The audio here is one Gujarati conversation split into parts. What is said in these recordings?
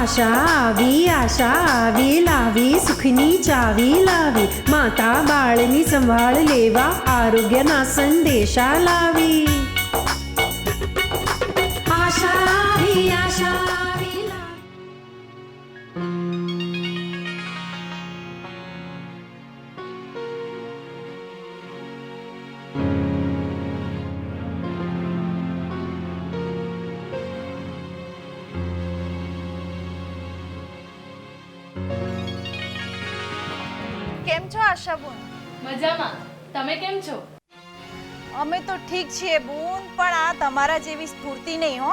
આશા આવી લાવી સુખની ચાવી લાવી માતા બાળની સંભાળ લેવા આરોગ્યના સંદેશા લાવી આશા આવી લાવી કેમ છો આશાબુન? મજામાં. તમે કેમ છો? અમે તો ઠીક છીએ બુન, પણ આ તમારા જેવી સ્ફૂર્તિ નહીં હો.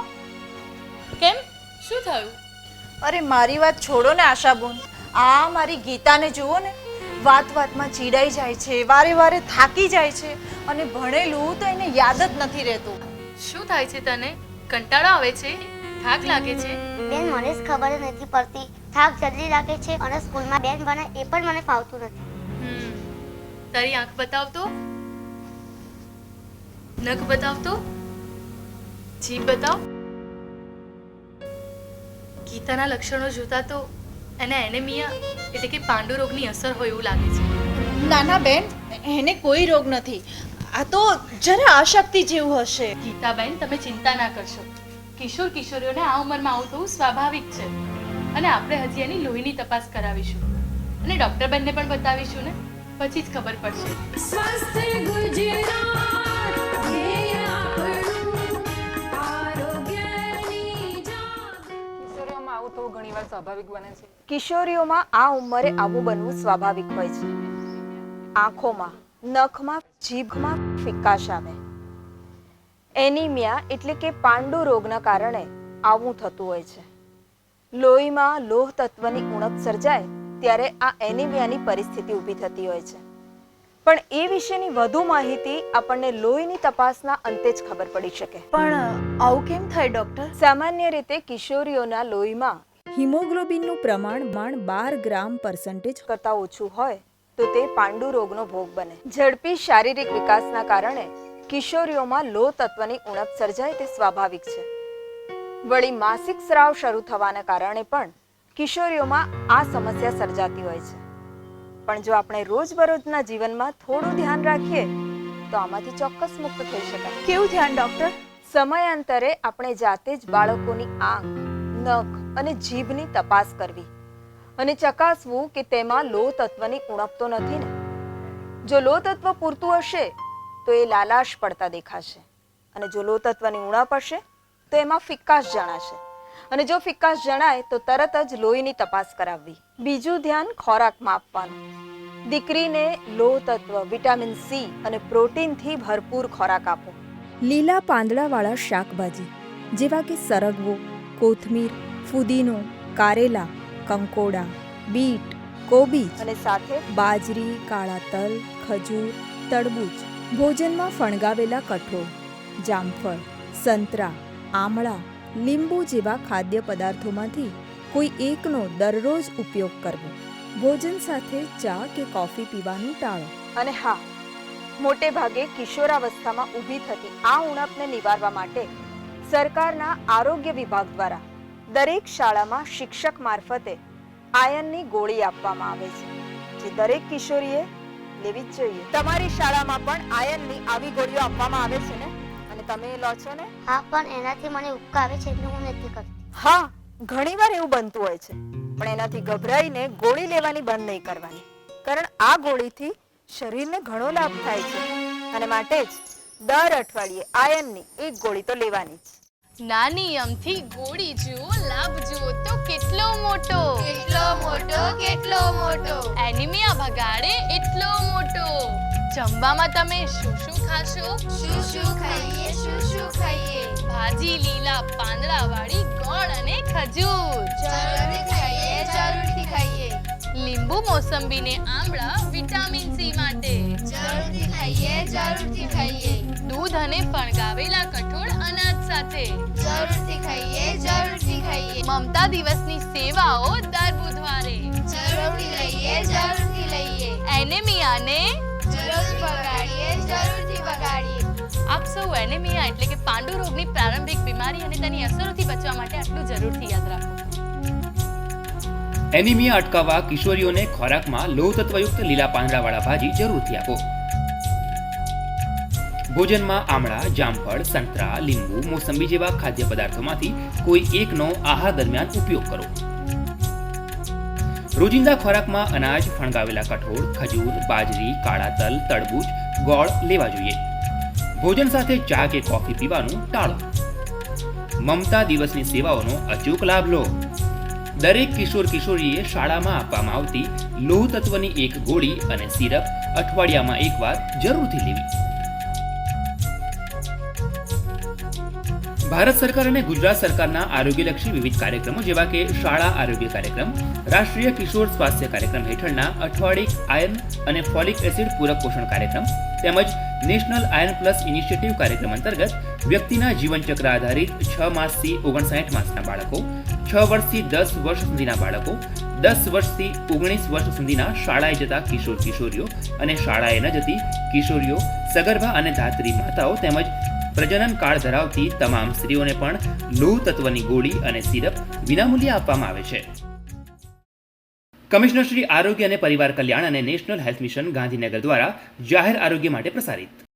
કેમ? શું થયું? અરે મારી વાત છોડો ને આશાબુન, આ મારી ગીતાને જુઓ ને, વાત વાતમાં ચીડાઈ જાય છે, વારે વારે થાકી જાય છે અને ભણેલું તો એને યાદ જ નથી રહેતું. શું થાય છે તને? કંટાળો આવે છે? થાક લાગે છે? બેન મને જ ખબર જ નથી પડતી. થાક જલ્દી લાગે છે અને સ્કૂલમાં બેન ભણે એ પણ મને ફાવતું નથી. તારી આંખ બતાવ તો, નખ બતાવ તો, જીભ બતાવ. ગીતાના લક્ષણો જોતા તો એને એનેમિયા એટલે કે પાંડુ રોગની અસર હોય એવું લાગે છે. ના ના બેન, એને કોઈ રોગ નથી. આ તો જરા અશક્તિ જેવું હશે. ગીતાબેન, તમે ચિંતા ના કરશો. કિશોર કિશોરીઓને આ ઉંમરમાં આવું થવું સ્વાભાવિક છે અને આપણે હજી એની લોહીની તપાસ કરાવીશું અને ડોક્ટર બેનને પણ બતાવીશું ને, પછી જ ખબર પડશે. સ્વસ્થ ગુજરાત ધ્યેય આપણું આરોગ્યની જાગ. કિશોરીઓમાં આવું થવું ઘણીવાર સ્વાભાવિક બને છે. કિશોરીઓમાં આ ઉંમરે આવું બનવું સ્વાભાવિક હોય છે. આંખોમાં, નખમાં, જીભમાં ફિક્કાશ આવે. એનિમિયા એટલે કે પાંડુ રોગના કારણે આવું થતું હોય છે. લોહીમાં લોહ તત્વની ઉણપ સર્જાય ત્યારે આ એનિમિયાની પરિસ્થિતિ ઊભી થતી હોય છે. પણ એ વિશેની વધુ માહિતી આપણને લોહીની તપાસના અંતે જ ખબર પડી શકે. પણ આવું કેમ થાય ડોક્ટર? સામાન્ય રીતે કિશોરીઓના લોહીમાં હિમોગ્લોબિનનું પ્રમાણ 12 ગ્રામ % કરતાં ઓછું હોય તો તે પાંડુ રોગનો ભોગ બને. ઝડપી શારીરિક વિકાસના કારણે કિશોરીઓમાં લોહ તત્વની ઉણપ સર્જાય તે સ્વાભાવિક છે. વળી માસિક સ્રાવ શરૂ થવાના કારણે પણ કિશોરીઓમાં આ સમસ્યા સર્જાતી હોય છે. પણ જો આપણે રોજબરોજના જીવનમાં થોડું ધ્યાન રાખીએ તો આમાંથી ચોક્કસ મુક્ત થઈ શકાય. કેવું ધ્યાન ડોક્ટર? સમયાંતરે આપણે જાતે જ બાળકોની આંખ, નખ અને જીભની તપાસ કરવી અને ચકાસવું કે તેમાં લોહ તત્વની ઉણપ તો નથી ને. જો લોહ તત્વ પૂરતું હશે તો એ લાલાશ પડતા દેખાશે અને જો લોહ તત્વની ઉણપ હશે તો એમાં ફિક્કાશ જણાશે અને જો ફિક્કાશ જણાય તો તરત જ લોહીની તપાસ કરાવવી. બીજું ધ્યાન ખોરાકમાં આપવાનું. દીકરીને લોહ તત્વ, વિટામિન સી અને પ્રોટીનથી ભરપૂર ખોરાક આપો. લીલા પાંદડાવાળા શાકભાજી જેવા કે સરગવો, કોથમીર, ફુદીનો, કારેલા, કંકોડા, બીટ, કોબીજ અને સાથે બાજરી, કાળા તલ, ખજૂર, તરબૂચ. ભોજનમાં ફણગાવેલા કઠોળ, જામફળ, સંતરા, આમળા, લીંબુ જેવા ખાદ્ય પદાર્થોમાંથી કોઈ એકનો દરરોજ ઉપયોગ કરવો. ભોજન સાથે ચા કે કોફી પીવાનું ટાળો. અને હા, મોટે ભાગે કિશોરાવસ્થામાં ઊભી થતી આ ઉણપને નિવારવા માટે સરકારના આરોગ્ય વિભાગ દ્વારા દરેક શાળામાં શિક્ષક મારફતે આયર્નની ગોળી આપવામાં આવે છે, જે દરેક કિશોરીએ લેવી જ જોઈએ. તમારી શાળામાં પણ આયર્નની આવી ગોળીઓ આપવામાં આવે છે ને? અને તમે લો છો ને? હા, પણ એનાથી મને ઉબકા આવે છે એટલે હું નથી કરતી. હા, ઘણીવાર એવું બનતું હોય છે, પણ એનાથી ગભરાઈને ગોળી લેવાની બંધ નહીં કરવાની, કારણ આ ગોળીથી શરીરને ઘણો લાભ થાય છે અને માટે જ દર અઠવાડિયે આયર્નની એક ગોળી તો લેવાની જ. નાની અમથી ગોળી જુઓ, લાભ જુઓ તો કેટલો મોટો, કેટલો મોટો, કેટલો મોટો. એનિમિયા ભગાડે એટલો મોટો. જમવામાં તમે શું શું ખાશો? શું શું ખાઈએ? શું શું ખાઈએ? ભાજી લીલા પાંદડાવાળી ગોળ અને ખજૂર. જરૂરથી ખાઈએ, જરૂરથી ખાઈએ. લીંબુ, મોસંબી ને આમળા વિટામિન સી માટે. જરૂરથી ખાઈએ, જરૂરથી ખાઈએ. દૂધ અને ફણગાવેલા કઠોળ અનાજ સાથે. જરૂરથી ખાઈએ, જરૂરથી ખાઈએ. મમતા દિવસની સેવાઓ દર બુધવારે. જરૂરથી લઈએ, જરૂરથી લઈએ. એનેમિયાને જરૂરથી બગાડીએ, જરૂરથી બગાડીએ. આપ સૌ એનેમિયા એટલે કે પાંડુ રોગની પ્રારંભિક બીમારી અને તેની અસરોથી બચવા માટે આટલું જરૂરથી યાદ રાખો. એનિમિયા અટકાવવા કિશોરીઓને ખોરાકમાં લોહ તત્વયુક્ત લીલા પાંદડાવાળા ભાજી જરૂરથી આપો. ભોજનમાં આમળા, જામફળ, સંતરા, લીંબુ, મોસંબી જેવા ખાદ્ય પદાર્થોમાંથી કોઈ એકનો આહાર દરમિયાન ઉપયોગ કરો. રોજિંદા ખોરાકમાં અનાજ, ફણગાવેલા કઠોળ, ખજૂર, બાજરી, કાળા તલ, તરબૂચ, ગોળ લેવા જોઈએ. ભોજન સાથે ચા કે કોફી પીવાનું ટાળો. મમતા દિવસની સેવાઓનો અચૂક લાભ લો. દરેક કિશોર કિશોરીએ શાળામાં આપવામાં આવતી લોહ તત્વની એક ગોળી અને સિરપ અઠવાડિયામાં એકવાર જરૂરથી લેવી. ભારત સરકાર અને ગુજરાત સરકારના આરોગ્યલક્ષી વિવિધ કાર્યક્રમો જેવા કે શાળા આરોગ્ય કાર્યક્રમ, રાષ્ટ્રીય કિશોર સ્વાસ્થ્ય કાર્યક્રમ હેઠળના અઠવાડિક આયર્ન અને ફોલિક એસિડ પૂરક પોષણ કાર્યક્રમ તેમજ નેશનલ આયર્ન પ્લસ ઇનિશિયેટિવ કાર્યક્રમ અંતર્ગત વ્યક્તિના જીવનચક્ર આધારિત 6 માસથી 59 માસના બાળકો, 6 વર્ષથી 10 વર્ષ સુધીના બાળકો, 10 વર્ષથી 19 વર્ષ સુધીના શાળાએ જતા કિશોર કિશોરીઓ અને શાળાએ ન જતી કિશોરીઓ, સગર્ભા અને ધાત્રી માતાઓ તેમજ પ્રજનન કાળ ધરાવતી તમામ સ્ત્રીઓને પણ લોહ તત્વની ગોળી અને સિરપ વિનામૂલ્યે આપવામાં આવે છે. કમિશનર શ્રી આરોગ્ય અને પરિવાર કલ્યાણ અને નેશનલ હેલ્થ મિશન ગાંધીનગર દ્વારા જાહેર આરોગ્ય માટે પ્રસારિત.